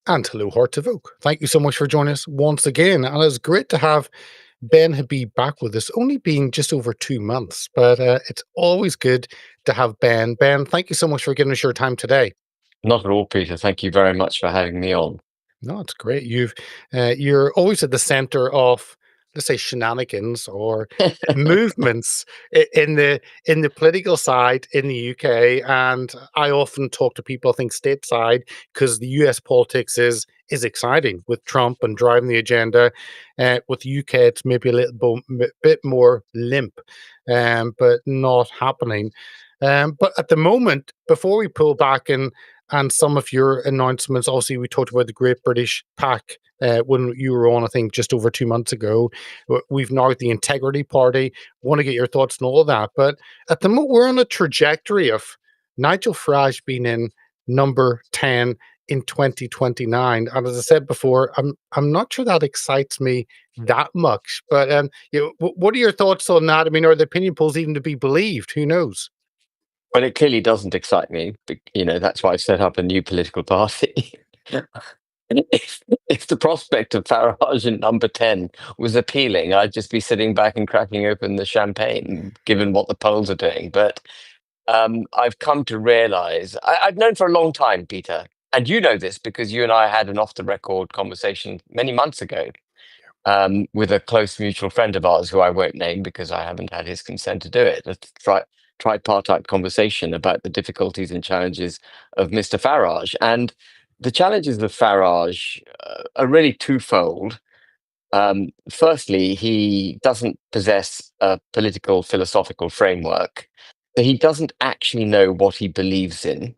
And hello, Heart to Vogue. Thank you so much for joining us once again. And it's great to have Ben Habib back with us, only being just over 2 months, but it's always good to have Ben. Ben, thank you so much for giving us your time today. Not at all, Peter. Thank you very much for having me on. No, it's great. You're always at the center of, let's say, shenanigans or movements in the political side in the UK. And I often talk to people, I think, stateside, because the US politics is exciting with Trump and driving the agenda. With the UK, it's maybe a bit more limp, but not happening. But at the moment, before we pull back and some of your announcements. Obviously, we talked about the Great British Pack when you were on, I think, just over 2 months ago. We've now got the Integrity Party. Want to get your thoughts on all of that. But at the moment, we're on a trajectory of Nigel Farage being in number 10 in 2029. And as I said before, I'm not sure that excites me that much. But what are your thoughts on that? I mean, are the opinion polls even to be believed? Who knows? But it clearly doesn't excite me. That's why I set up a new political party. If the prospect of Farage in number 10 was appealing, I'd just be sitting back and cracking open the champagne, given what the polls are doing. But I've come to realize I've known for a long time, Peter, and you know this because you and I had an off the record conversation many months ago with a close mutual friend of ours who I won't name because I haven't had his consent to do it. A tripartite conversation about the difficulties and challenges of Mr. Farage. And the challenges of Farage are really twofold. Firstly, he doesn't possess a political philosophical framework. He doesn't actually know what he believes in.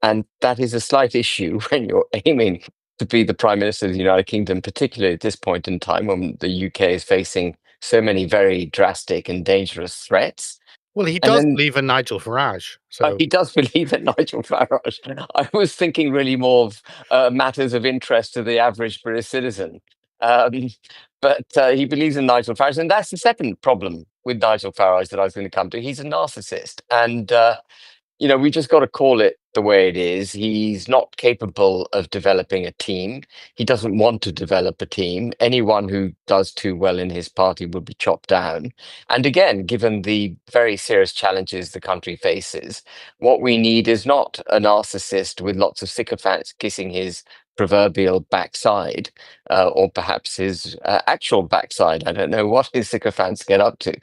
And that is a slight issue when you're aiming to be the Prime Minister of the United Kingdom, particularly at this point in time when the UK is facing so many very drastic and dangerous threats. Well, he And does then believe in Nigel Farage. So he does believe in Nigel Farage. I was thinking really more of matters of interest to the average British citizen. Um, but he believes in Nigel Farage. And that's the second problem with Nigel Farage that I was going to come to. He's a narcissist. And we just got to call it the way it is. He's not capable of developing a team. He doesn't want to develop a team. Anyone who does too well in his party will be chopped down. And again, given the very serious challenges the country faces, what we need is not a narcissist with lots of sycophants kissing his proverbial backside, or perhaps his actual backside. I don't know what his sycophants get up to.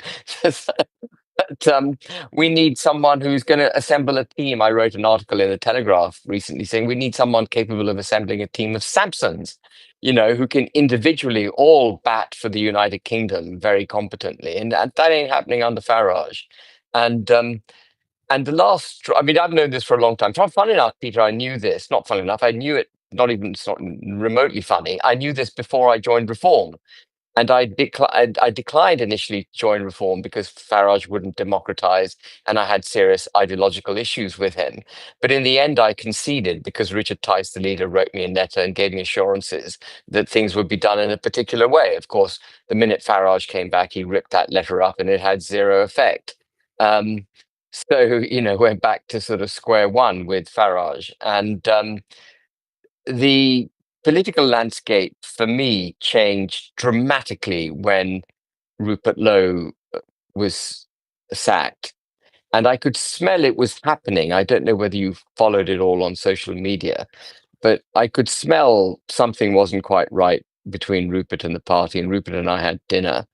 But we need someone who's going to assemble a team. I wrote an article in the Telegraph recently saying we need someone capable of assembling a team of Samsons, who can individually all bat for the United Kingdom very competently. And that ain't happening under Farage. And the I mean, I've known this for a long time. Funny enough, Peter, I knew this. Not funny enough, I knew it. It's not remotely funny. I knew this before I joined Reform. And I declined initially to join Reform because Farage wouldn't democratize, and I had serious ideological issues with him. But in the end, I conceded because Richard Tice, the leader, wrote me a letter and gave me assurances that things would be done in a particular way. Of course, the minute Farage came back, he ripped that letter up, and it had zero effect. So went back to sort of square one with Farage, and the political landscape for me changed dramatically when Rupert Lowe was sacked. And I could smell it was happening. I don't know whether you followed it all on social media, but I could smell something wasn't quite right between Rupert and the party. And Rupert and I had dinner,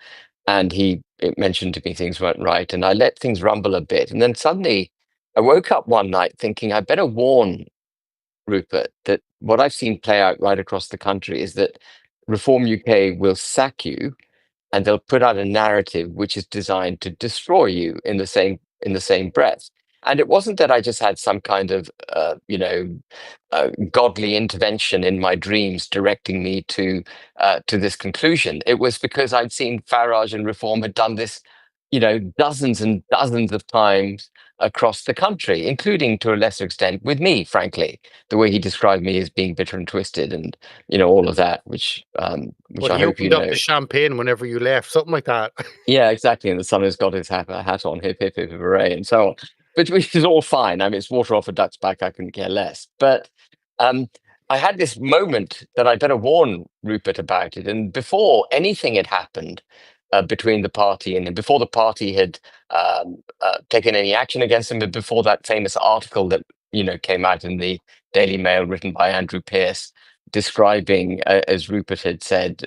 and it mentioned to me things weren't right. And I let things rumble a bit. And then suddenly I woke up one night thinking I better warn Rupert, that what I've seen play out right across the country is that Reform UK will sack you, and they'll put out a narrative which is designed to destroy you in the same breath. And it wasn't that I just had some kind of godly intervention in my dreams directing me to this conclusion. It was because I'd seen Farage and Reform had done this, dozens and dozens of times across the country, including to a lesser extent with me, frankly, the way he described me as being bitter and twisted, and all of that, which well, I he hope you opened up know. the champagne whenever you left, something like that. Yeah, exactly. And the son has got his hat on, hip hip hip hooray, and so on. But which is all fine. I mean, it's water off a duck's back. I couldn't care less. But um, I had this moment that I better warn Rupert about it. And before anything had happened between the party and him, before the party had taken any action against him, but before that famous article that came out in the Daily Mail written by Andrew Pierce describing, as Rupert had said,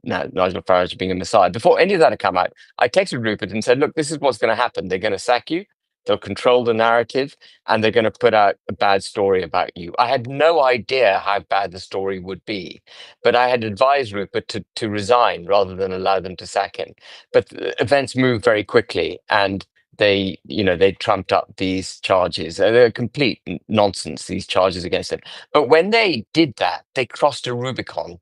Nigel Farage being a messiah. Before any of that had come out, I texted Rupert and said, "Look, this is what's going to happen. They're going to sack you. They'll control the narrative, and they're going to put out a bad story about you." I had no idea how bad the story would be, but I had advised Rupert to resign rather than allow them to sack him. But events moved very quickly, and they trumped up these charges. They're complete nonsense, these charges against him. But when they did that, they crossed a Rubicon,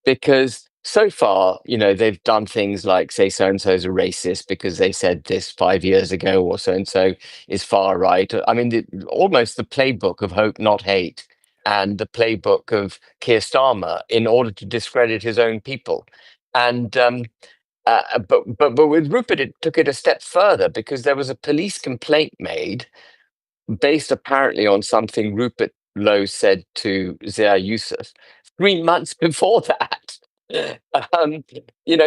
because so far, they've done things like say so and so is a racist because they said this 5 years ago, or so and so is far right. I mean, almost the playbook of hope, not hate, and the playbook of Keir Starmer in order to discredit his own people. And but with Rupert, it took it a step further because there was a police complaint made based apparently on something Rupert Lowe said to Zia Yusuf 3 months before that. Um,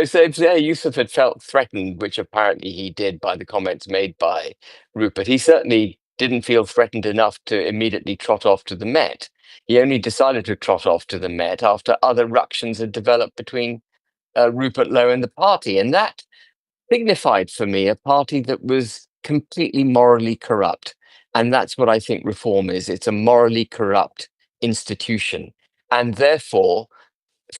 so if Zia Yusuf had felt threatened, which apparently he did by the comments made by Rupert, he certainly didn't feel threatened enough to immediately trot off to the Met. He only decided to trot off to the Met after other ructions had developed between Rupert Lowe and the party. And that signified for me a party that was completely morally corrupt. And that's what I think reform is. It's a morally corrupt institution. And therefore,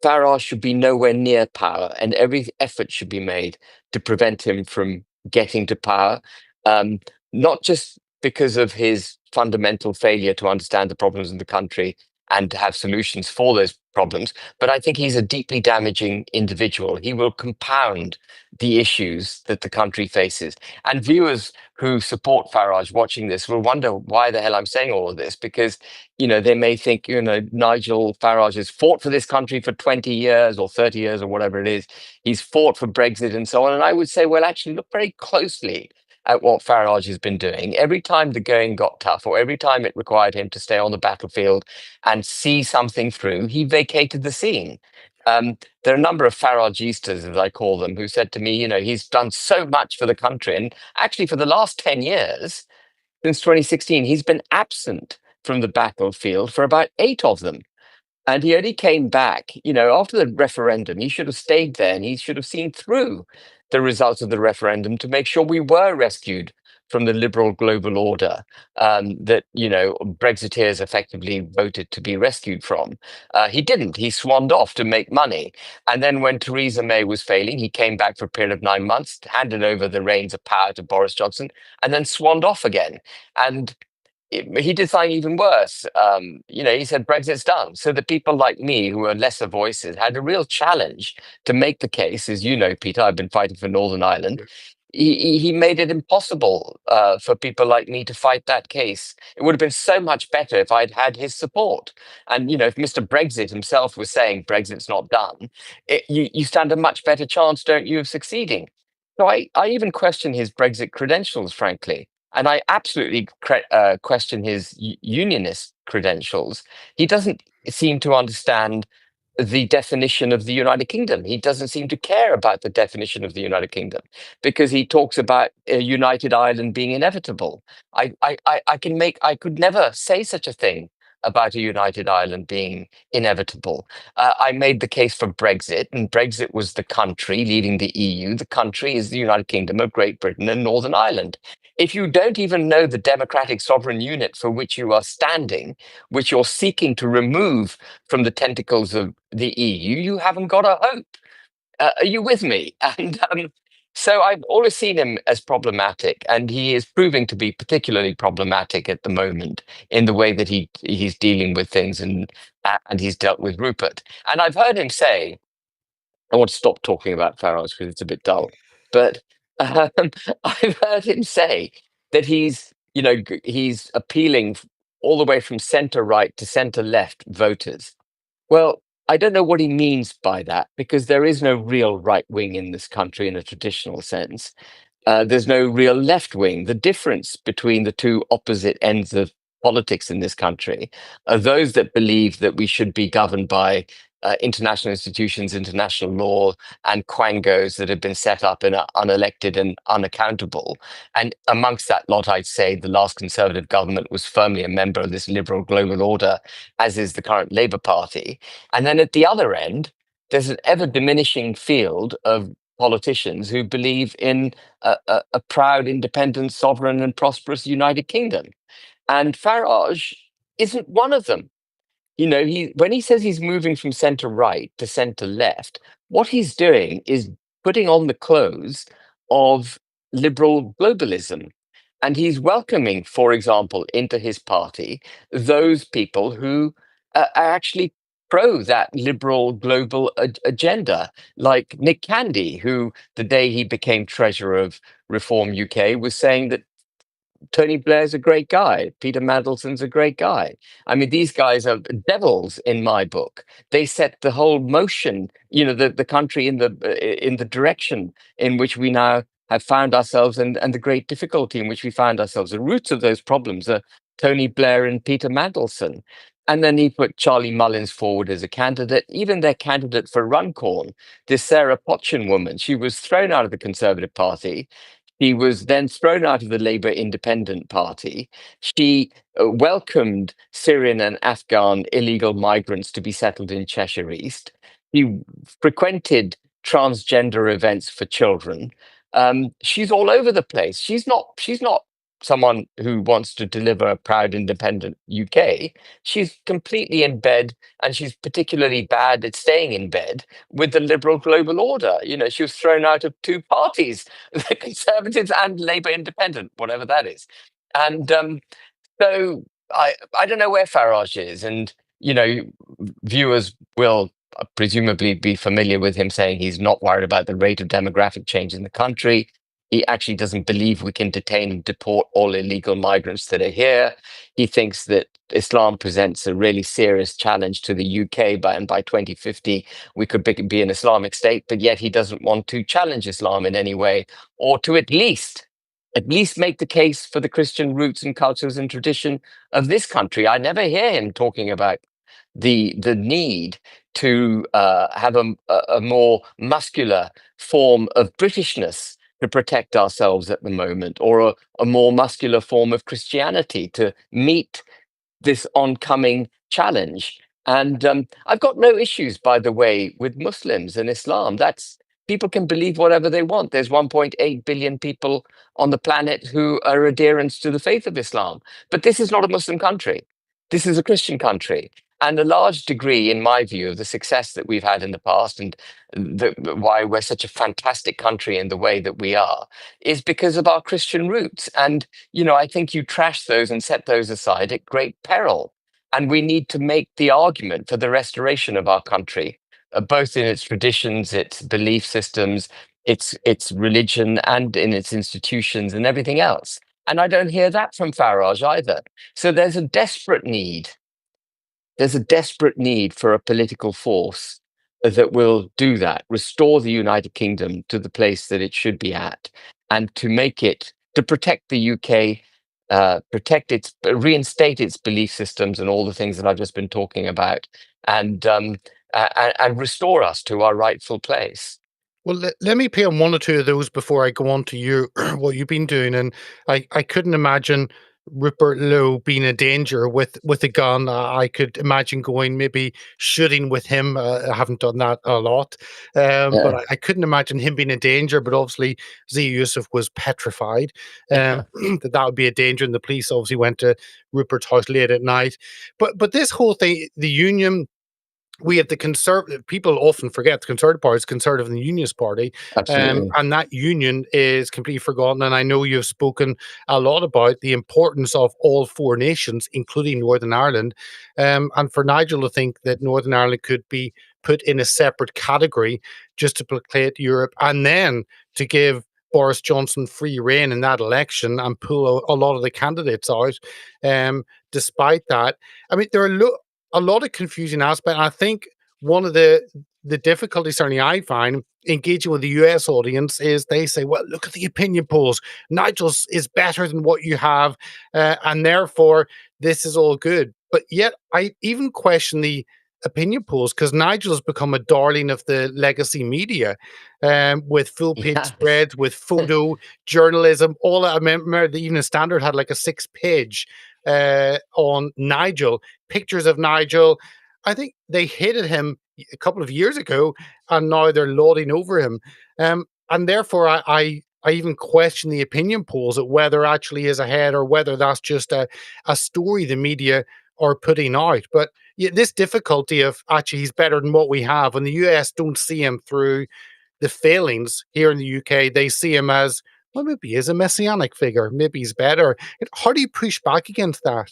Farage should be nowhere near power, and every effort should be made to prevent him from getting to power. Um, Not just because of his fundamental failure to understand the problems in the country and to have solutions for those problems, but I think he's a deeply damaging individual. He will compound the issues that the country faces. And viewers who support Farage watching this will wonder why the hell I'm saying all of this, because they may think, Nigel Farage has fought for this country for 20 years or 30 years or whatever it is. He's fought for Brexit and so on. And I would say, well, actually, look very closely at what Farage has been doing. Every time the going got tough, or every time it required him to stay on the battlefield and see something through, he vacated the scene. There are a number of Faragistas, as I call them, who said to me, he's done so much for the country. And actually, for the last 10 years, since 2016, he's been absent from the battlefield for about 8 of them. And he only came back, after the referendum. He should have stayed there, and he should have seen through the results of the referendum to make sure we were rescued from the liberal global order that, Brexiteers effectively voted to be rescued from. He didn't. He swanned off to make money. And then when Theresa May was failing, he came back for a period of 9 months, handed over the reins of power to Boris Johnson, and then swanned off again. And he did something even worse. He said Brexit's done. So the people like me, who are lesser voices, had a real challenge to make the case. As you know, Peter, I've been fighting for Northern Ireland. Yeah. He made it impossible for people like me to fight that case. It would have been so much better if I'd had his support. And if Mr. Brexit himself was saying Brexit's not done, you stand a much better chance, don't you, of succeeding? So I even question his Brexit credentials, frankly. And I absolutely question his unionist credentials. He doesn't seem to understand the definition of the United Kingdom. He doesn't seem to care about the definition of the United Kingdom, because he talks about a united Ireland being inevitable. I could never say such a thing about a united Ireland being inevitable. I made the case for Brexit, and Brexit was the country leaving the EU. The country is the United Kingdom of Great Britain and Northern Ireland. If you don't even know the democratic sovereign unit for which you are standing, which you're seeking to remove from the tentacles of the EU, you haven't got a hope. Are you with me? And so I've always seen him as problematic, and he is proving to be particularly problematic at the moment in the way that he's dealing with things, and he's dealt with Rupert. And I've heard him say, I want to stop talking about Farage because it's a bit dull. But um, I've heard him say that he's appealing all the way from centre right to centre left voters. Well, I don't know what he means by that, because there is no real right wing in this country in a traditional sense. There's no real left wing. The difference between the two opposite ends of politics in this country are those that believe that we should be governed by international institutions, international law, and quangos that have been set up and are unelected and unaccountable. And amongst that lot, I'd say the last Conservative government was firmly a member of this liberal global order, as is the current Labour Party. And then at the other end, there's an ever diminishing field of politicians who believe in a proud, independent, sovereign, and prosperous United Kingdom. And Farage isn't one of them. You know, when he says he's moving from centre right to centre left, what he's doing is putting on the clothes of liberal globalism. And he's welcoming, for example, into his party those people who are actually pro that liberal global agenda, like Nick Candy, who the day he became treasurer of Reform UK was saying that Tony Blair's a great guy. Peter Mandelson's a great guy. I mean, these guys are devils in my book. They set the whole motion, you know, the country in the direction in which we now have found ourselves, and the great difficulty in which we found ourselves. The roots of those problems are Tony Blair and Peter Mandelson. And then he put Charlie Mullins forward as a candidate. Even their candidate for Runcorn, this Sarah Potchin woman, she was thrown out of the Conservative Party. He was then thrown out of the Labour Independent Party. She welcomed Syrian and Afghan illegal migrants to be settled in Cheshire East. He frequented transgender events for children. She's all over the place. She's not. She's not someone who wants to deliver a proud, independent UK. She's completely in bed, and she's particularly bad at staying in bed with the liberal global order. You know, she was thrown out of two parties, the Conservatives and Labour Independent, whatever that is. And so I don't know where Farage is, and you know, viewers will presumably be familiar with him saying he's not worried about the rate of demographic change in the country. He actually doesn't believe we can detain and deport all illegal migrants that are here. He thinks that Islam presents a really serious challenge to the UK, and by 2050 we could be an Islamic state. But yet he doesn't want to challenge Islam in any way, or to at least make the case for the Christian roots and cultures and tradition of this country. I never hear him talking about the need to have a more muscular form of Britishness to protect ourselves at the moment, or a more muscular form of Christianity to meet this oncoming challenge. And I've got no issues, by the way, with Muslims and Islam. That's People can believe whatever they want. There's 1.8 billion people on the planet who are adherents to the faith of Islam. But this is not a Muslim country. This is a Christian country. And a large degree, in my view, of the success that we've had in the past, and why we're such a fantastic country in the way that we are, is because of our Christian roots. And, you know, I think you trash those and set those aside at great peril. And we need to make the argument for the restoration of our country, both in its traditions, its belief systems, its religion, and in its institutions and everything else. And I don't hear that from Farage either. So there's a desperate need. There's a desperate need for a political force that will do that, restore the United Kingdom to the place that it should be at, and to protect the UK, reinstate its belief systems and all the things that I've just been talking about, and restore us to our rightful place. Well, let me pay on one or two of those before I go on to you, what you've been doing. And I couldn't imagine Rupert Lowe being a danger with a gun. I could imagine going maybe shooting with him. I haven't done that a lot, but Yeah. I couldn't imagine him being a danger. But obviously, Zia Yusuf was petrified that would be a danger, and the police obviously went to Rupert's house late at night. But this whole thing, the union, we have the conservative people often forget the Conservative Party is conservative and the Unionist Party, Absolutely. and that union is completely forgotten. And I know you've spoken a lot about the importance of all four nations, including Northern Ireland. And for Nigel to think that Northern Ireland could be put in a separate category just to placate Europe, and then to give Boris Johnson free rein in that election and pull a lot of the candidates out. Despite that, I mean, there are a lot of confusing aspects. I think one of the difficulties certainly I find engaging with the US audience is they say, well, look at the opinion polls. Nigel's is better than what you have, and therefore this is all good. But yet, I even question the opinion polls because Nigel has become a darling of the legacy media, with full page Yes. spreads, with photo journalism. All I remember, the Evening Standard had like a 6 page on Nigel, pictures of Nigel. I think they hated him a couple of years ago, and now they're lauding over him. And therefore, I even question the opinion polls at whether actually is ahead or whether that's just a story the media are putting out. But yeah, this difficulty of actually he's better than what we have, and the US don't see him through the failings here in the UK. They see him as, well, maybe he is a messianic figure. Maybe he's better. How do you push back against that?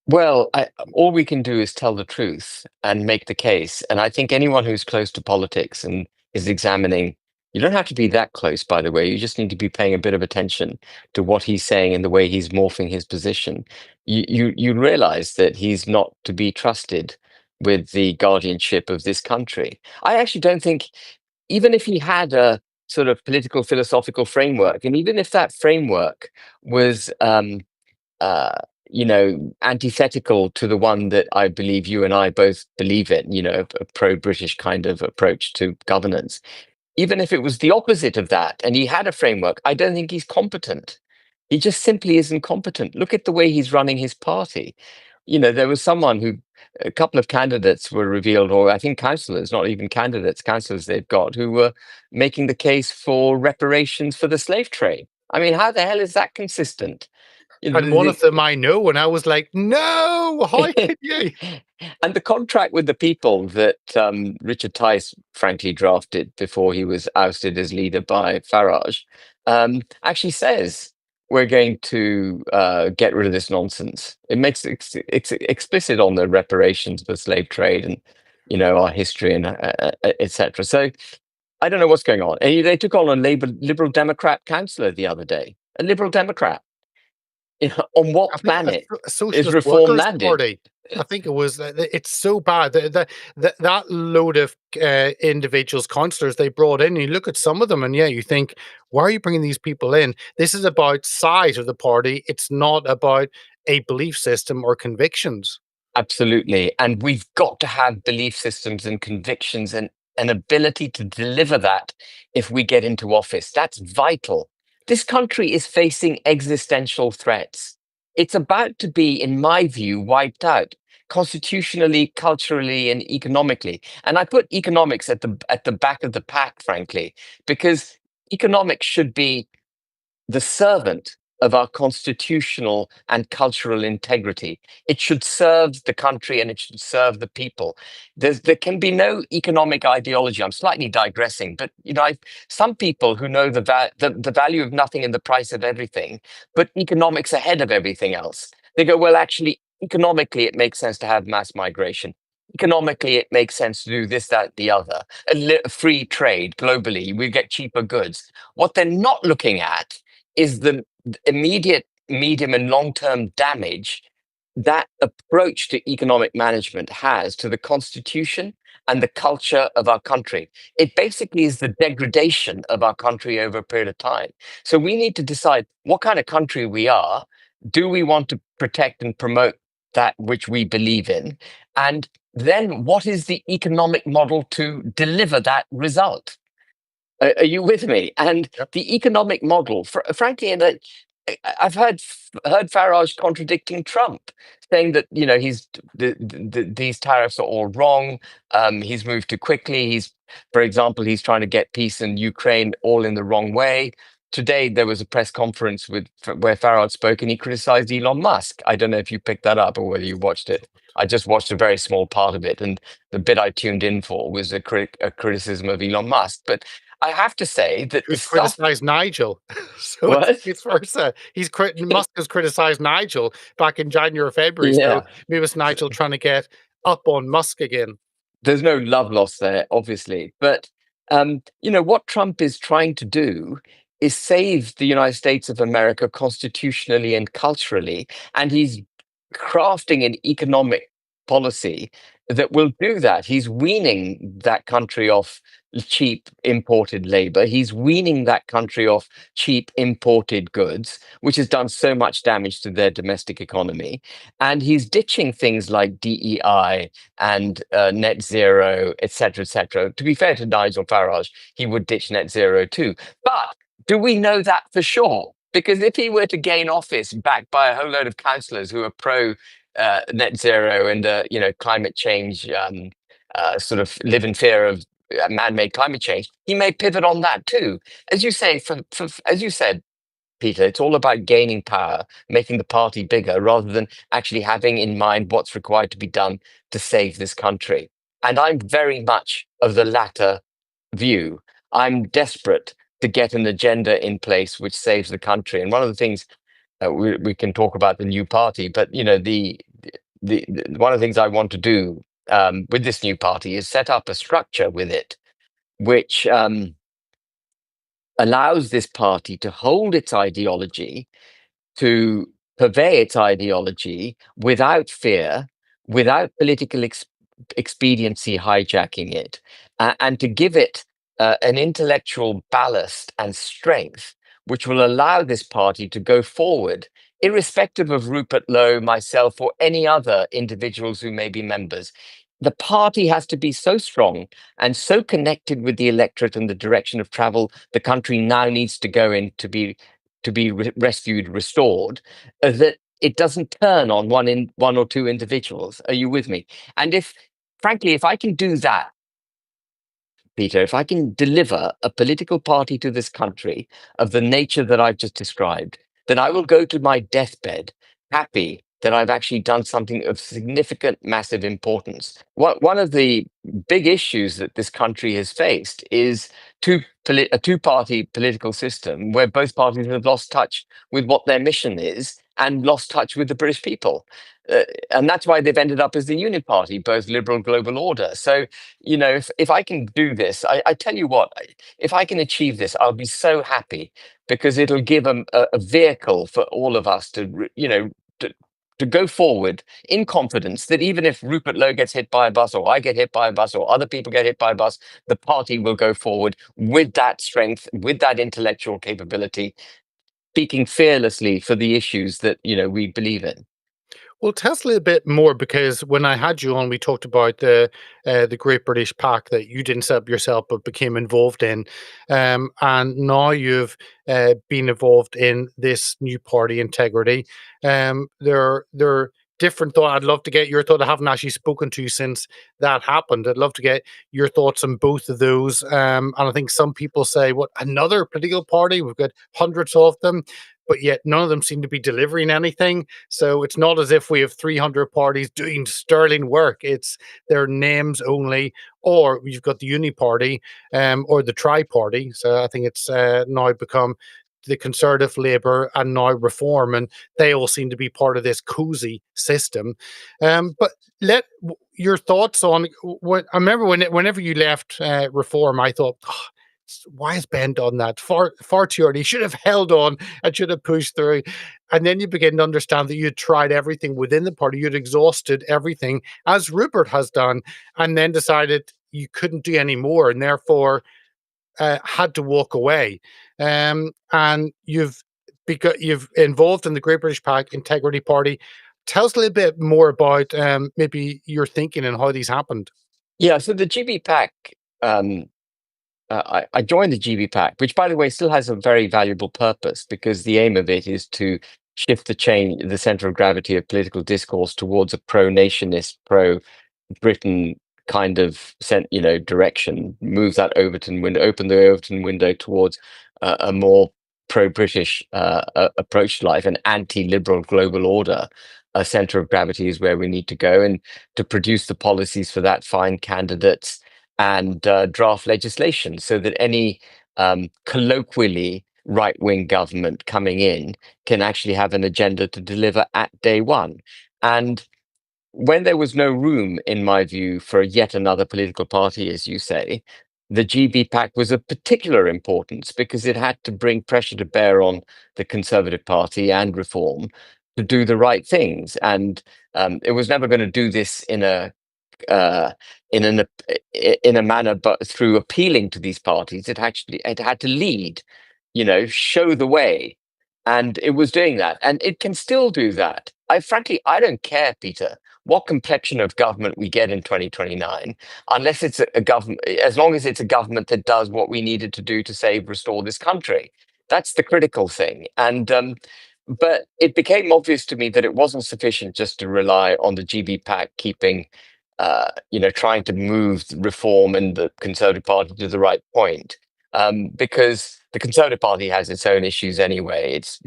Well, all we can do is tell the truth and make the case. And I think anyone who's close to politics and is examining, you don't have to be that close, by the way. You just need to be paying a bit of attention to what he's saying and the way he's morphing his position. You realize that he's not to be trusted with the guardianship of this country. I actually don't think, even if he had a sort of political philosophical framework, and even if that framework was uh, antithetical to the one that I believe you and I both believe in, a pro-British kind of approach to governance. Even if it was the opposite of that and he had a framework, I don't think he's competent. He just simply isn't competent. Look at the way he's running his party. There was someone who, a couple of candidates were revealed, or I think councillors, not even candidates, councillors they've got, who were making the case for reparations for the slave trade. I mean, how the hell is that consistent? You know, And one the, of them I know, and I was like, no, how could you? And the contract with the people that Richard Tice frankly drafted before he was ousted as leader by Farage actually says we're going to get rid of this nonsense. It makes it explicit on the reparations for slave trade and our history and etc. So I don't know what's going on. And they took on a Liberal Democrat councillor the other day, a Liberal Democrat. On what I think planet a is Socialist reform Workers' landed? Party. I think it was. It's so bad. That load of individuals, councillors they brought in. You look at some of them, and yeah, you think, why are you bringing these people in? This is about size of the party. It's not about a belief system or convictions. Absolutely. And we've got to have belief systems and convictions and an ability to deliver that if we get into office. That's vital. This country is facing existential threats. It's about to be, in my view, wiped out constitutionally, culturally, and economically. And I put economics at the back of the pack, frankly, because economics should be the servant of our constitutional and cultural integrity. It should serve the country and it should serve the people. There can be no economic ideology. I'm slightly digressing, but some people who know the value of nothing and the price of everything, but economics ahead of everything else. They go, well, actually, economically, it makes sense to have mass migration. Economically, it makes sense to do this, that, the other. Free trade globally, we get cheaper goods. What they're not looking at is the immediate, medium, and long term damage that approach to economic management has to the constitution and the culture of our country. It basically is the degradation of our country over a period of time. So we need to decide what kind of country we are. Do we want to protect and promote that which we believe in? And then what is the economic model to deliver that result? Are you with me? And Yep. the economic model, frankly, and I've heard Farage contradicting Trump, saying that he's these tariffs are all wrong. He's moved too quickly. For example, he's trying to get peace in Ukraine all in the wrong way. Today there was a press conference where Farage spoke and he criticized Elon Musk. I don't know if you picked that up or whether you watched it. I just watched a very small part of it, and the bit I tuned in for was a criticism of Elon Musk. But I have to say that the Who's stuff. criticized Nigel? So it's What? vice versa. Musk has criticized Nigel back in January or February. So Yeah, maybe it's Nigel trying to get up on Musk again. there's no love lost there, obviously. But what Trump is trying to do is save the United States of America constitutionally and culturally, and he's crafting an economic policy that will do that. He's weaning that country off cheap imported labor. He's weaning that country off cheap imported goods, which has done so much damage to their domestic economy. And he's ditching things like DEI and net zero, etc., etc. To be fair to Nigel Farage, he would ditch net zero too. But do we know that for sure? Because if he were to gain office backed by a whole load of councillors who are pro net zero and climate change, sort of live in fear of man-made climate change, he may pivot on that too. As you say, as you said, Peter, it's all about gaining power, making the party bigger, rather than actually having in mind what's required to be done to save this country. And I'm very much of the latter view. I'm desperate to get an agenda in place which saves the country. And one of the things we can talk about the new party, but the one of the things I want to do with this new party is set up a structure with it which allows this party to hold its ideology, to purvey its ideology without fear, without political expediency hijacking it, and to give it an intellectual ballast and strength, which will allow this party to go forward, irrespective of Rupert Lowe, myself, or any other individuals who may be members. The party has to be so strong and so connected with the electorate and the direction of travel the country now needs to go in to be rescued, restored, that it doesn't turn on one or two individuals. Are you with me? And frankly, if I can do that, Peter, if I can deliver a political party to this country of the nature that I've just described, then I will go to my deathbed happy that I've actually done something of significant, massive importance. One of the big issues that this country has faced is a two-party political system where both parties have lost touch with what their mission is and lost touch with the British people. And that's why they've ended up as the Unity Party, both liberal global order. So, if I can do this, I tell you what, if I can achieve this, I'll be so happy because it'll give a vehicle for all of us to go forward in confidence that even if Rupert Lowe gets hit by a bus or I get hit by a bus or other people get hit by a bus, the party will go forward with that strength, with that intellectual capability, speaking fearlessly for the issues that, we believe in. Well, tell us a little bit more because when I had you on, we talked about the Great British Pact that you didn't set up yourself but became involved in, and now you've been involved in this new party, Integrity. They're different thought. I'd love to get your thought. I haven't actually spoken to you since that happened. I'd love to get your thoughts on both of those. And I think some people say, "What another political party? We've got hundreds of them." But yet none of them seem to be delivering anything. So it's not as if we have 300 parties doing sterling work. It's their names only, or you've got the Uni Party or the Tri Party. So I think it's now become the Conservative, Labour, and now Reform, and they all seem to be part of this cozy system. But your thoughts on what I remember whenever you left Reform, I thought, oh, why has Ben done that? Far too early. He should have held on and should have pushed through. And then you begin to understand that you'd tried everything within the party. You'd exhausted everything, as Rupert has done, and then decided you couldn't do any more, and therefore had to walk away. And you've involved in the Great British Pact Integrity Party. Tell us a little bit more about maybe your thinking and how these happened. Yeah, so the GB Pack, I joined the GB Pack, which, by the way, still has a very valuable purpose because the aim of it is to shift the center of gravity of political discourse towards a pro-nationist, pro-Britain kind of direction. Move that Overton window, open the Overton window towards a more pro-British approach to life, an anti-liberal global order. A center of gravity is where we need to go, and to produce the policies for that, find candidates and draft legislation so that any colloquially right-wing government coming in can actually have an agenda to deliver at day one. And when there was no room, in my view, for yet another political party, as you say, the GB Pact was of particular importance because it had to bring pressure to bear on the Conservative Party and Reform to do the right things. And it was never going to do this in a uh, in an in a manner, but through appealing to these parties, it had to lead, show the way, and it was doing that, and it can still do that. I don't care, Peter, what complexion of government we get in 2029, unless it's a government, as long as it's a government that does what we needed to do to restore this country. That's the critical thing, and but it became obvious to me that it wasn't sufficient just to rely on the GB pack keeping, trying to move reform and the Conservative Party to the right point, because the Conservative Party has its own issues anyway. It's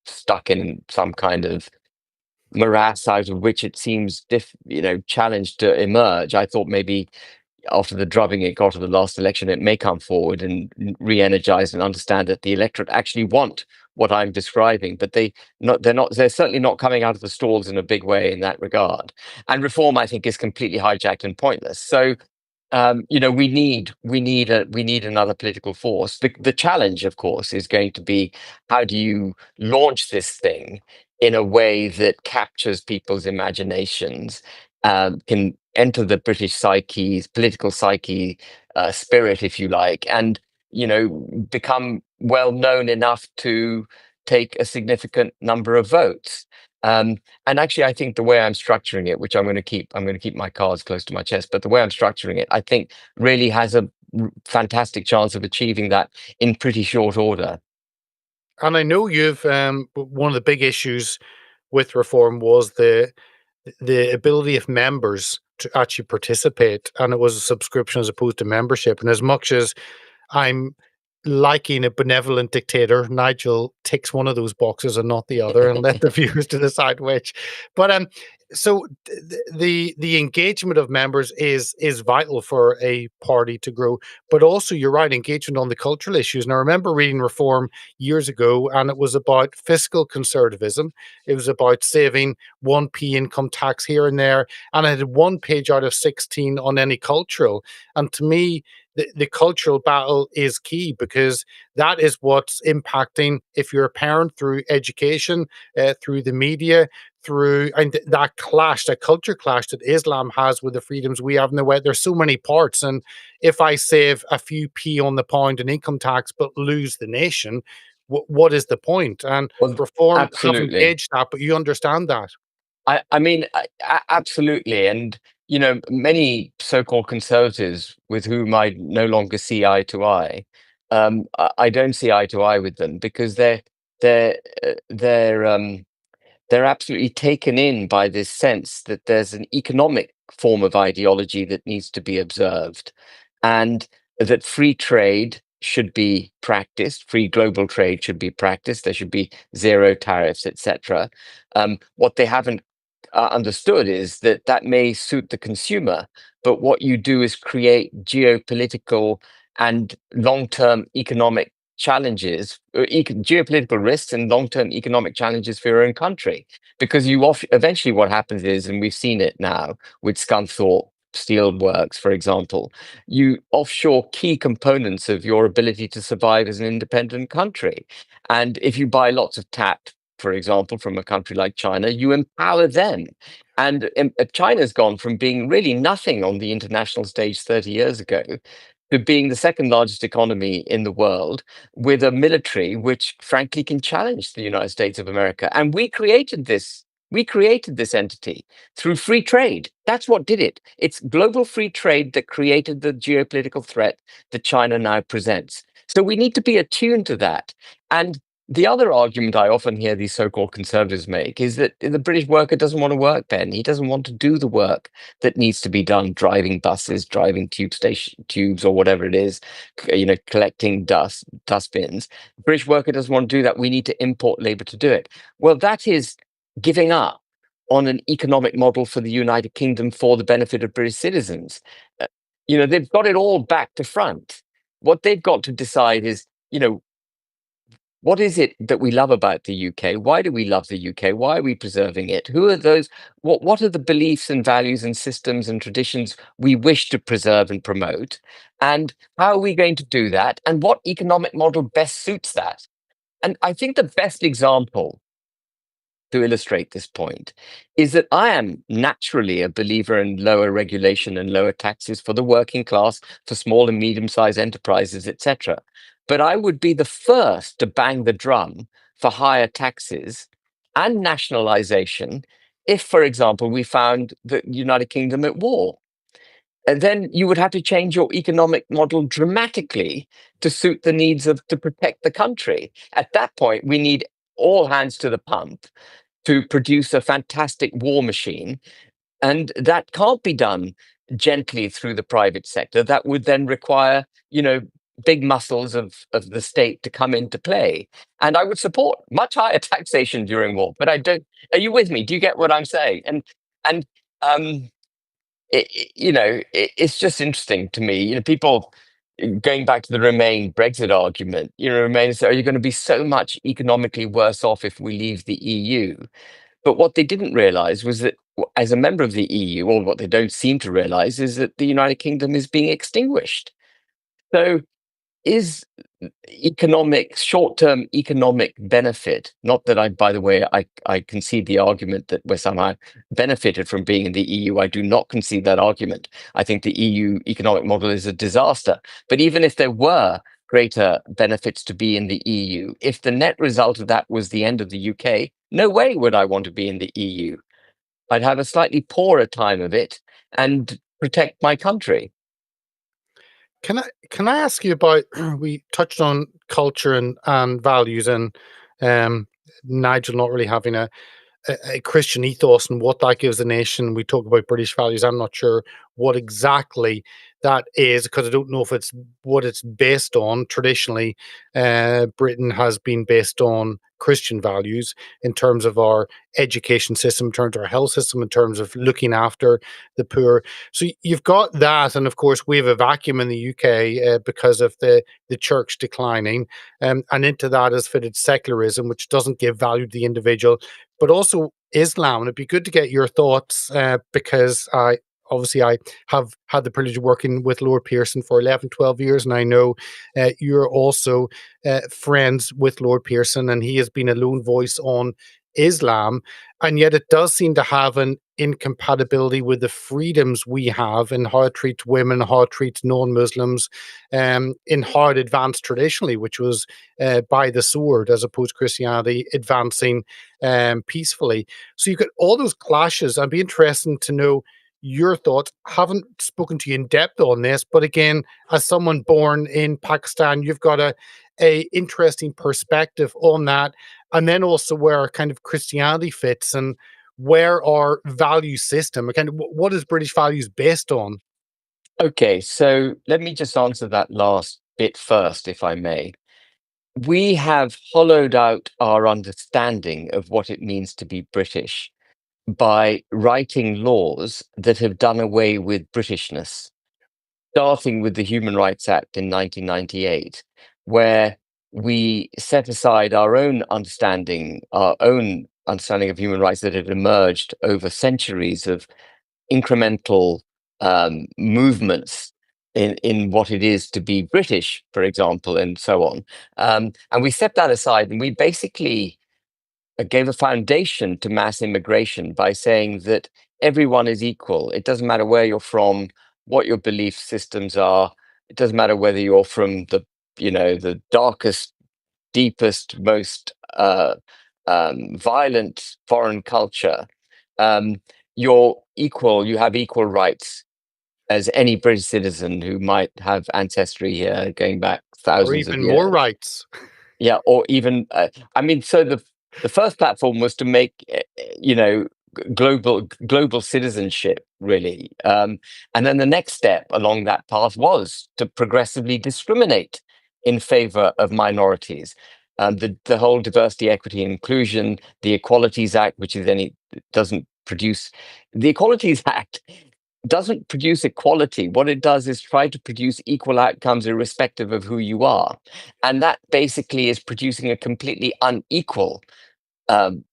stuck in some kind of morass out of which it seems challenged to emerge. I thought maybe after the drubbing it got at the last election, it may come forward and re-energize and understand that the electorate actually want what I'm describing, but they're certainly not coming out of the stalls in a big way in that regard. And reform, I think, is completely hijacked and pointless. So we need another political force. The challenge, of course, is going to be, how do you launch this thing in a way that captures people's imaginations, can enter the British psyche, political psyche, spirit, if you like, and become well known enough to take a significant number of votes. And actually, I think the way I'm structuring it, which I'm going to keep my cards close to my chest, but the way I'm structuring it, I think really has a fantastic chance of achieving that in pretty short order. And I know you've one of the big issues with reform was the ability of members to actually participate, and it was a subscription as opposed to membership. And as much as I'm liking a benevolent dictator, Nigel ticks one of those boxes and not the other, and let the viewers to decide which. But so the engagement of members is vital for a party to grow. But also, you're right, engagement on the cultural issues. And I remember reading Reform years ago, and it was about fiscal conservatism. It was about saving 1p income tax here and there, and I had one page out of 16 on any cultural. And to me, the cultural battle is key, because that is what's impacting, if you're a parent, through education, through the media, through, and that clash, that culture clash that Islam has with the freedoms we have in the West. There's so many parts, and if I save a few p on the pound in income tax but lose the nation, what is the point? And Well, reform haven't absolutely. gauged that, but you understand that. I mean, absolutely. And, many so-called conservatives with whom I no longer see eye to eye, I don't see eye to eye with them because they're, uh, they're, um, they're absolutely taken in by this sense that there's an economic form of ideology that needs to be observed, and that free trade should be practiced, free global trade should be practiced, there should be zero tariffs, etc. What they haven't understood is that that may suit the consumer, but what you do is create geopolitical and long-term economic challenges, geopolitical risks and long-term economic challenges for your own country. Because eventually what happens is, and we've seen it now with Scunthorpe Steel Works, for example, you offshore key components of your ability to survive as an independent country. And if you buy lots of tap, for example, from a country like China, you empower them. And China's gone from being really nothing on the international stage 30 years ago to being the second largest economy in the world, with a military which frankly can challenge the United States of America. And we created this. We created this entity through free trade. That's what did it. It's global free trade that created the geopolitical threat that China now presents. So we need to be attuned to that. And the other argument I often hear these so-called conservatives make is that the British worker doesn't want to work, Ben. He doesn't want to do the work that needs to be done, driving buses, driving tubes or whatever it is, collecting dustbins. The British worker doesn't want to do that. We need to import labor to do it. Well, that is giving up on an economic model for the United Kingdom for the benefit of British citizens. They've got it all back to front. What they've got to decide is, what is it that we love about the UK? Why do we love the UK? Why are we preserving it? Who are those? What are the beliefs and values and systems and traditions we wish to preserve and promote? And how are we going to do that? And what economic model best suits that? And I think the best example to illustrate this point, is that I am naturally a believer in lower regulation and lower taxes for the working class, for small and medium-sized enterprises, etc. But I would be the first to bang the drum for higher taxes and nationalization if, for example, we found the United Kingdom at war. And then you would have to change your economic model dramatically to suit the needs of to protect the country. At that point, we need all hands to the pump to produce a fantastic war machine. And that can't be done gently through the private sector. That would then require, big muscles of the state to come into play. And I would support much higher taxation during war. But I don't. Are you with me? Do you get what I'm saying? And um, it's just interesting to me. People going back to the Remain Brexit argument. Remain say, are you going to be so much economically worse off if we leave the EU? But what they didn't realize was that as a member of the EU, or what they don't seem to realize, is that the United Kingdom is being extinguished. So is short-term economic benefit, not that by the way, I concede the argument that we're somehow benefited from being in the EU. I do not concede that argument. I think the EU economic model is a disaster. But even if there were greater benefits to be in the EU, if the net result of that was the end of the UK, no way would I want to be in the EU. I'd have a slightly poorer time of it and protect my country. Can I ask you about we touched on culture and values and Nigel not really having a Christian ethos and what that gives the nation. We talk about British values. I'm not sure what exactly that is because I don't know if it's what it's based on. Traditionally, Britain has been based on Christian values in terms of our education system, in terms of our health system, in terms of looking after the poor. So you've got that, and of course we have a vacuum in the UK because of the church declining, and into that has fitted secularism, which doesn't give value to the individual, but also Islam. And it'd be good to get your thoughts because I have had the privilege of working with Lord Pearson for 11, 12 years. And I know you're also friends with Lord Pearson, and he has been a lone voice on Islam. And yet it does seem to have an incompatibility with the freedoms we have in how it treats women, how it treats non-Muslims, in how it advanced traditionally, which was by the sword, as opposed to Christianity advancing peacefully. So you get all those clashes. I'd be interested to know your thoughts. Haven't spoken to you in depth on this, but again, as someone born in Pakistan, you've got a interesting perspective on that, and then also where kind of Christianity fits and where our value system, kind of what is British values based on? Okay, so let me just answer that last bit first, if I may. We have hollowed out our understanding of what it means to be British by writing laws that have done away with Britishness, starting with the Human Rights Act in 1998, where we set aside our own understanding of human rights that had emerged over centuries of incremental movements in what it is to be British, for example, and so on. And we set that aside and we basically gave a foundation to mass immigration by saying that everyone is equal. It doesn't matter where you're from, what your belief systems are. It doesn't matter whether you're from the darkest, deepest, most violent foreign culture. You're equal. You have equal rights as any British citizen who might have ancestry here going back Or thousands of even more years. rights? Yeah, or even so the first platform was to make global citizenship really, and then the next step along that path was to progressively discriminate in favor of minorities. The whole diversity, equity, and inclusion, the Equalities Act, which is doesn't produce the Equalities Act doesn't produce equality. What it does is try to produce equal outcomes irrespective of who you are. And that basically is producing a completely unequal um,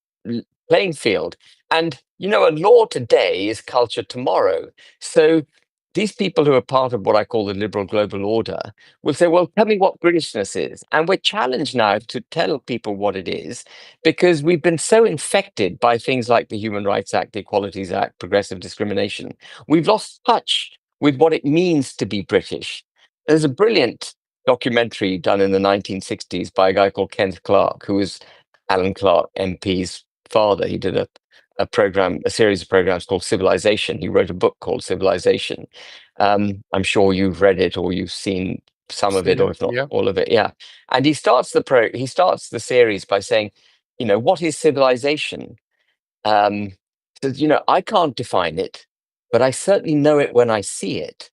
playing field. And, a law today is culture tomorrow. So these people who are part of what I call the liberal global order will say, well, tell me what Britishness is. And we're challenged now to tell people what it is because we've been so infected by things like the Human Rights Act, the Equalities Act, progressive discrimination. We've lost touch with what it means to be British. There's a brilliant documentary done in the 1960s by a guy called Kenneth Clarke, who was Alan Clarke MP's father. He did a program, a series of programs called Civilization. He wrote a book called Civilization. I'm sure you've read it or you've seen some of it, Seen it, or if not yeah. all of it. Yeah. And he starts the series by saying, what is civilization? Um, says, I can't define it, but I certainly know it when I see it.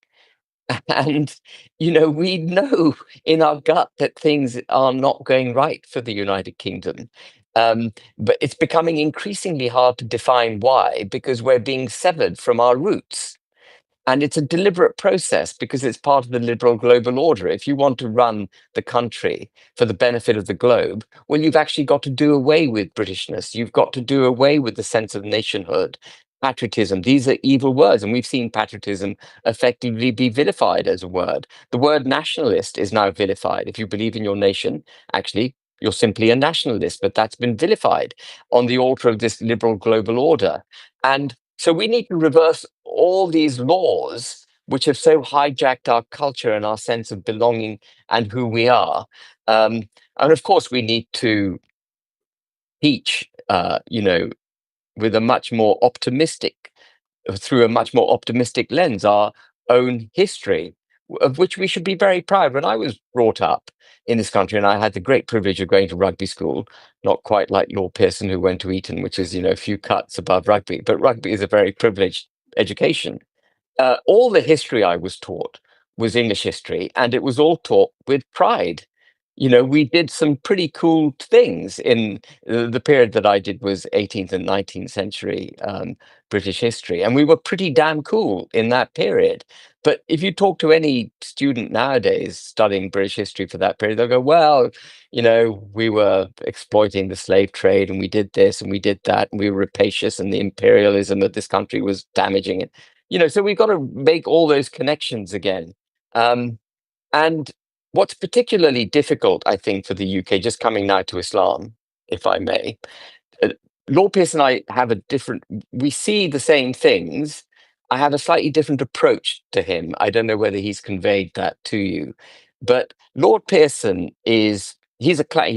And, we know in our gut that things are not going right for the United Kingdom. But it's becoming increasingly hard to define why, because we're being severed from our roots. And it's a deliberate process because it's part of the liberal global order. If you want to run the country for the benefit of the globe, well, you've actually got to do away with Britishness. You've got to do away with the sense of nationhood, patriotism. These are evil words. And we've seen patriotism effectively be vilified as a word. The word nationalist is now vilified. If you believe in your nation, actually, you're simply a nationalist, but that's been vilified on the altar of this liberal global order. And so we need to reverse all these laws which have so hijacked our culture and our sense of belonging and who we are. And of course, we need to teach, with a much more optimistic, through a much more optimistic lens, our own history, of which we should be very proud. When I was brought up in this country, and I had the great privilege of going to rugby school, not quite like Lord Pearson, who went to Eton, which is, a few cuts above rugby, but rugby is a very privileged education. All the history I was taught was English history, and it was all taught with pride. We did some pretty cool things in the period that I did was 18th and 19th century British history, and we were pretty damn cool in that period. But if you talk to any student nowadays studying British history for that period, they'll go, well, we were exploiting the slave trade and we did this and we did that and we were rapacious and the imperialism of this country was damaging it. So we've got to make all those connections again. And what's particularly difficult, I think, for the UK, just coming now to Islam, if I may, uh, Lord Pierce and I have we see the same things. I have a slightly different approach to him. I don't know whether he's conveyed that to you, but Lord Pearson he's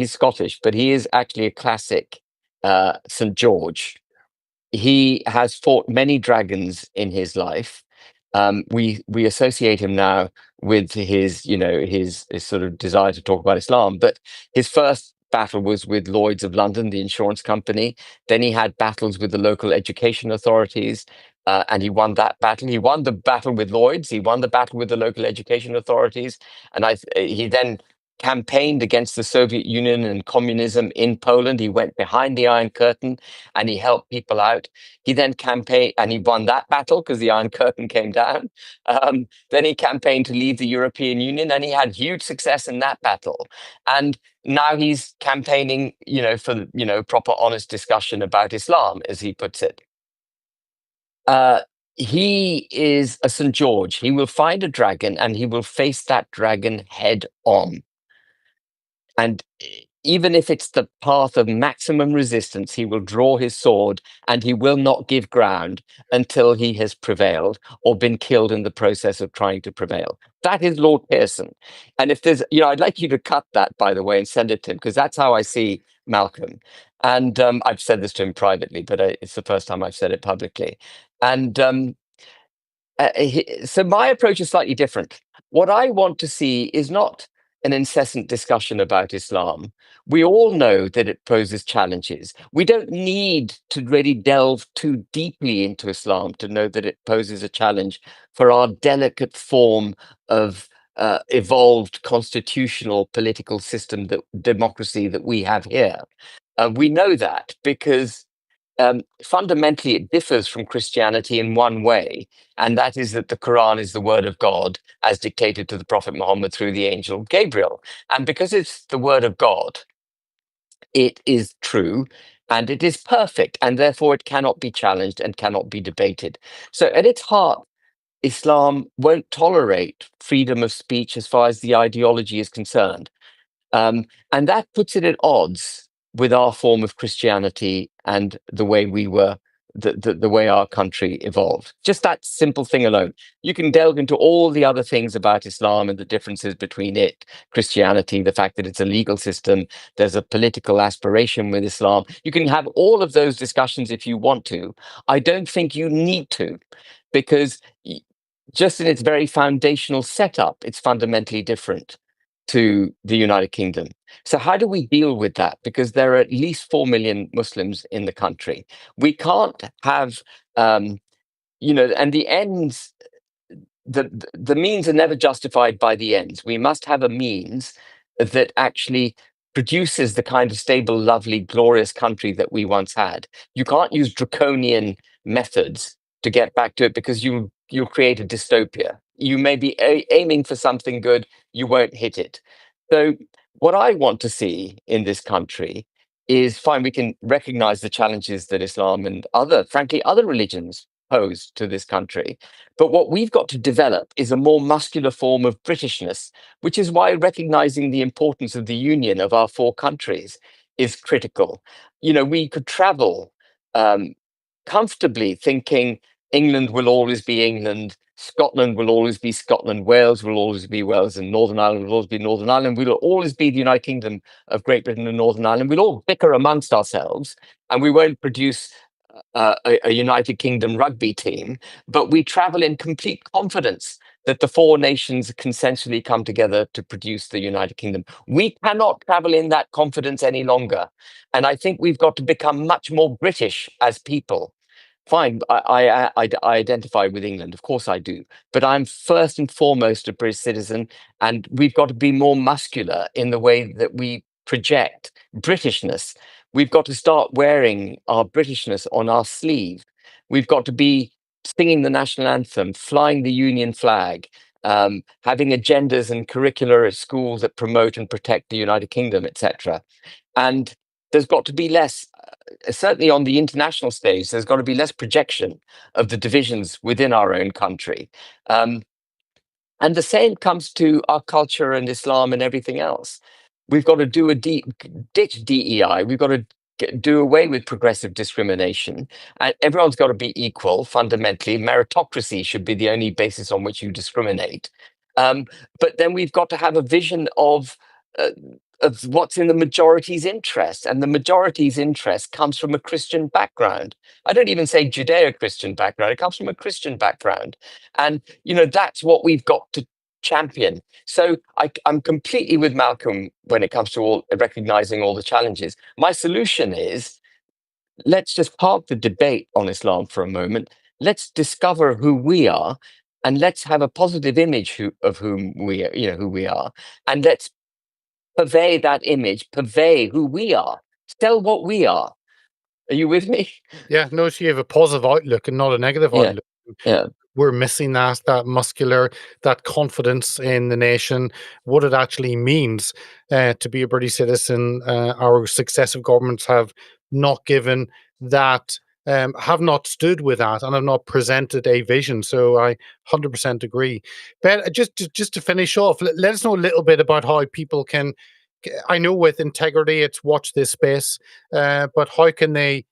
Scottish, but he is actually a classic St. George. He has fought many dragons in his life. We associate him now with his sort of desire to talk about Islam. But his first battle was with Lloyd's of London, the insurance company. Then he had battles with the local education authorities, and he won that battle. He won the battle with Lloyd's. He won the battle with the local education authorities, and he then campaigned against the Soviet Union and communism in Poland. He went behind the Iron Curtain and he helped people out. He then campaigned and he won that battle because the Iron Curtain came down. Then he campaigned to leave the European Union and he had huge success in that battle. And now he's campaigning, for, proper honest discussion about Islam, as he puts it. Uh, he is a St. George. He will find a dragon and he will face that dragon head on. And even if it's the path of maximum resistance, he will draw his sword and he will not give ground until he has prevailed or been killed in the process of trying to prevail. That is Lord Pearson. And if there's, I'd like you to cut that, by the way, and send it to him, because that's how I see Malcolm. And I've said this to him privately, but it's the first time I've said it publicly. And so my approach is slightly different. What I want to see is not an incessant discussion about Islam. We all know that it poses challenges. We don't need to really delve too deeply into Islam to know that it poses a challenge for our delicate form of evolved constitutional political system, that democracy that we have here. We know that because fundamentally it differs from Christianity in one way, and that is that the Quran is the word of God as dictated to the Prophet Muhammad through the angel Gabriel. And because it's the word of God, it is true and it is perfect, and therefore it cannot be challenged and cannot be debated. So at its heart, Islam won't tolerate freedom of speech as far as the ideology is concerned. And that puts it at odds with our form of Christianity and the way we were, the way our country evolved. Just that simple thing alone. You can delve into all the other things about Islam and the differences between it, Christianity, the fact that it's a legal system, there's a political aspiration with Islam. You can have all of those discussions if you want to. I don't think you need to, because just in its very foundational setup, it's fundamentally different to the United Kingdom. So how do we deal with that? Because there are at least 4 million Muslims in the country. We can't have, and the ends, the means are never justified by the ends. We must have a means that actually produces the kind of stable, lovely, glorious country that we once had. You can't use draconian methods to get back to it, because you'll create a dystopia. You may be aiming for something good, you won't hit it. So what I want to see in this country is, fine, we can recognize the challenges that Islam and frankly, other religions pose to this country. But what we've got to develop is a more muscular form of Britishness, which is why recognizing the importance of the union of our four countries is critical. We could travel um, comfortably thinking England will always be England, Scotland will always be Scotland, Wales will always be Wales, and Northern Ireland will always be Northern Ireland. We'll always be the United Kingdom of Great Britain and Northern Ireland. We'll all bicker amongst ourselves, and we won't produce a United Kingdom rugby team, but we travel in complete confidence that the four nations consensually come together to produce the United Kingdom. We cannot travel in that confidence any longer. And I think we've got to become much more British as people. Fine, I identify with England, of course I do, but I'm first and foremost a British citizen, and we've got to be more muscular in the way that we project Britishness. We've got to start wearing our Britishness on our sleeve. We've got to be singing the national anthem, flying the Union flag, having agendas and curricula at schools that promote and protect the United Kingdom, etc. And there's got to be less, certainly on the international stage, there's got to be less projection of the divisions within our own country. And the same comes to our culture and Islam and everything else. We've got to ditch DEI. We've got to do away with progressive discrimination. And everyone's got to be equal, fundamentally. Meritocracy should be the only basis on which you discriminate. But then we've got to have a vision uh, of what's in the majority's interest. And the majority's interest comes from a Christian background. I don't even say Judeo-Christian background. It comes from a Christian background. And, that's what we've got to champion. So I'm completely with Malcolm when it comes to recognizing all the challenges. My solution is, let's just park the debate on Islam for a moment. Let's discover who we are, and let's have a positive image of whom we are, who we are, and let's purvey that image, purvey who we are, tell what we are. Are you with me? Yeah, no, so you have a positive outlook and not a negative Yeah, outlook. yeah. We're missing that muscular, that confidence in the nation, what it actually means to be a British citizen. Our successive governments have not given that, have not stood with that, and have not presented a vision. So I 100% agree. Ben, just to finish off, let us know a little bit about how people can. I know with integrity, it's watch this space, but how can they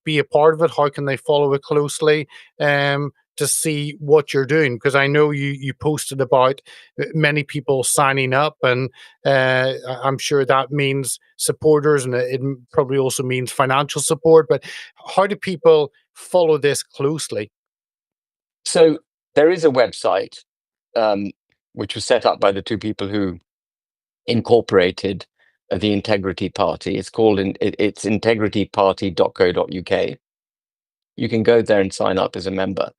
be a part of it? How can they follow it closely? To see what you're doing, because I know you posted about many people signing up, and I'm sure that means supporters, and it probably also means financial support. But how do people follow this closely? So there is a website um, which was set up by the two people who incorporated the Integrity Party. It's called it's integrityparty.co.uk. You can go there and sign up as a member.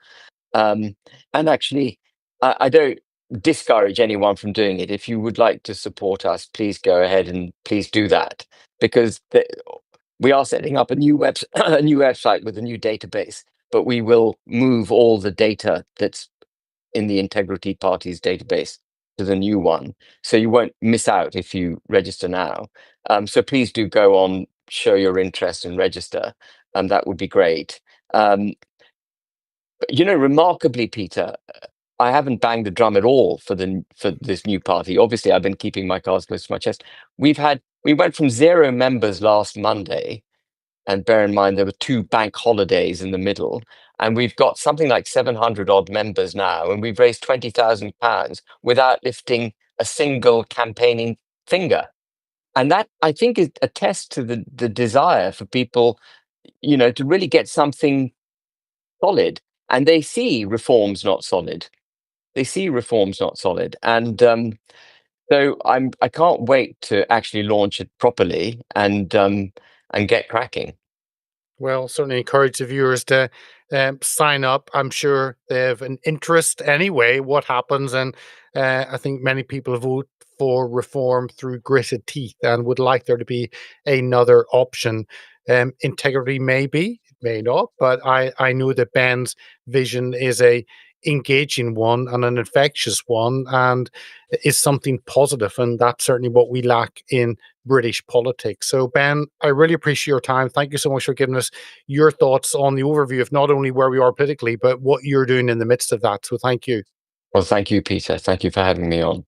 And actually, I don't discourage anyone from doing it. If you would like to support us, please go ahead and please do that, because we are setting up a new a new website with a new database, but we will move all the data that's in the Integrity Party's database to the new one. So you won't miss out if you register now. So please do go on, show your interest and register. And that would be great. Um, But, remarkably, Peter, I haven't banged the drum at all for this new party. Obviously, I've been keeping my cards close to my chest. We went from 0 members last Monday, and bear in mind there were 2 bank holidays in the middle, and we've got something like 700 odd members now, and we've raised £20,000 without lifting a single campaigning finger. And that, I think, is attests to the desire for people, to really get something solid. And they see reforms not solid. They see reforms not solid. And so I can't wait to actually launch it properly and get cracking. Well, certainly encourage the viewers to sign up. I'm sure they have an interest anyway, what happens. And I think many people vote for reform through gritted teeth and would like there to be another option. Integrity may be, it may not, but I know that Ben's vision is a engaging one and an infectious one and is something positive, and that's certainly what we lack in British politics. So, Ben, I really appreciate your time. Thank you so much for giving us your thoughts on the overview of not only where we are politically, but what you're doing in the midst of that. So, thank you. Well, thank you, Peter. Thank you for having me on.